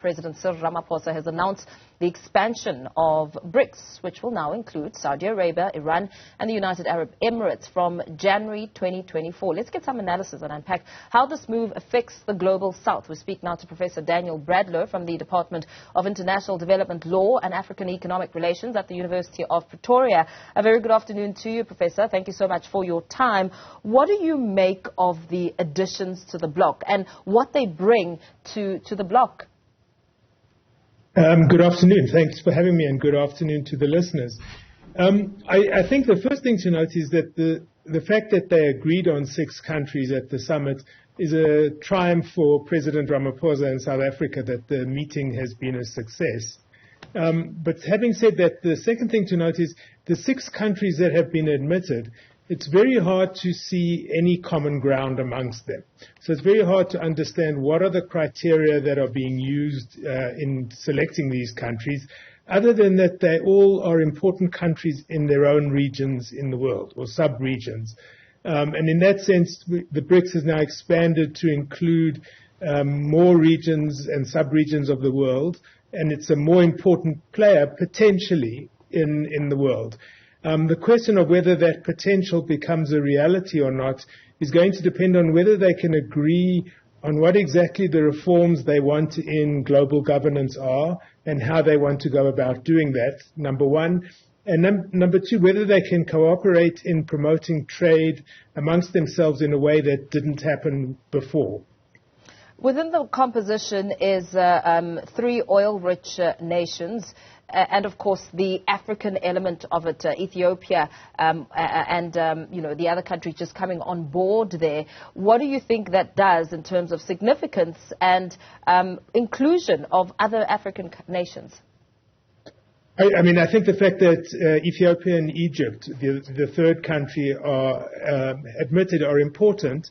President Cyril Ramaphosa has announced the expansion of BRICS, which will now include Saudi Arabia, Iran and the United Arab Emirates from January 2024. Let's get some analysis and unpack how this move affects the global south. We speak now to Professor Daniel Bradlow from the Department of International Development Law and African Economic Relations at the University of Pretoria. A very good afternoon to you, Professor. Thank you so much for your time. What do you make of the additions to the bloc and what they bring to the bloc? Good afternoon. Thanks for having me, and good afternoon to the listeners. I think the first thing to note is that the fact that they agreed on 6 countries at the summit is a triumph for President Ramaphosa in South Africa, that the meeting has been a success. But having said that, the second thing to note is the 6 countries that have been admitted, it's very hard to see any common ground amongst them. So it's very hard to understand what are the criteria that are being used in selecting these countries, other than that they all are important countries in their own regions in the world, or sub-regions. And in that sense, the BRICS has now expanded to include more regions and sub-regions of the world, and it's a more important player potentially in the world. The question of whether that potential becomes a reality or not is going to depend on whether they can agree on what exactly the reforms they want in global governance are and how they want to go about doing that, number one. And number two, whether they can cooperate in promoting trade amongst themselves in a way that didn't happen before. Within the composition is 3 oil-rich nations. And of course, the African element of it, Ethiopia, and the other countries just coming on board there. What do you think that does in terms of significance and inclusion of other African nations? I think the fact that Ethiopia and Egypt, the third country, are admitted are important.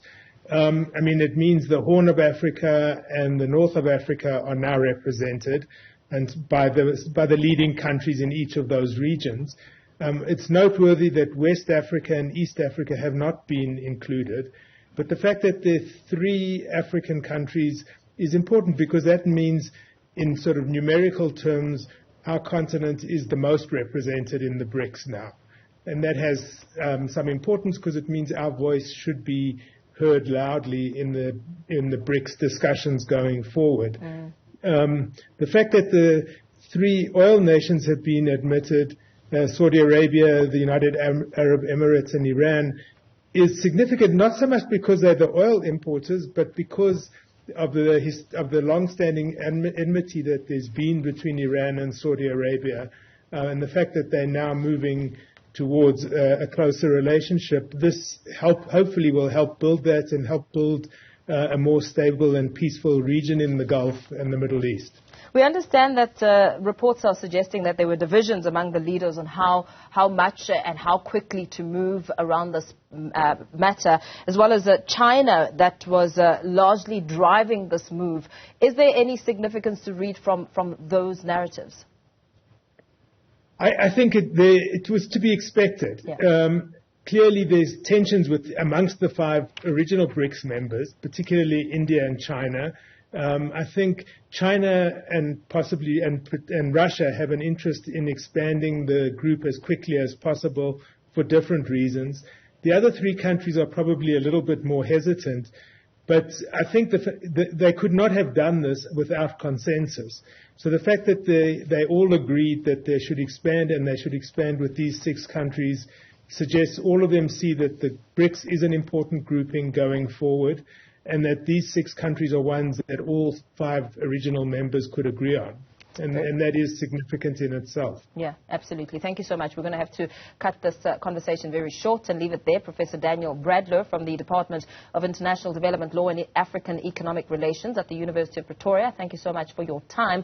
It means the Horn of Africa and the North of Africa are now represented, and by the leading countries in each of those regions. It's noteworthy that West Africa and East Africa have not been included, but the fact that there are 3 African countries is important because that means, in sort of numerical terms, our continent is the most represented in the BRICS now. And that has some importance because it means our voice should be heard loudly in the BRICS discussions going forward. The fact that the 3 oil nations have been admitted, Saudi Arabia, the United Arab Emirates and Iran, is significant not so much because they're the oil importers, but because of the long-standing enmity that there's been between Iran and Saudi Arabia, and the fact that they're now moving towards a closer relationship. This hopefully will help build that and help build a more stable and peaceful region in the Gulf and the Middle East. We understand that reports are suggesting that there were divisions among the leaders on how much and how quickly to move around this matter, as well as China that was largely driving this move. Is there any significance to read from those narratives? I think it was to be expected. Yeah. Clearly, there's tensions amongst the 5 original BRICS members, particularly India and China. I think China and possibly and Russia have an interest in expanding the group as quickly as possible for different reasons. The other 3 countries are probably a little bit more hesitant, but I think they could not have done this without consensus. So the fact that they all agreed that they should expand, and they should expand with these 6 countries, suggests all of them see that the BRICS is an important grouping going forward, and that these 6 countries are ones that all 5 original members could agree on. And that is significant in itself. Yeah, absolutely. Thank you so much. We're going to have to cut this conversation very short and leave it there. Professor Daniel Bradlow from the Department of International Development Law and African Economic Relations at the University of Pretoria. Thank you so much for your time.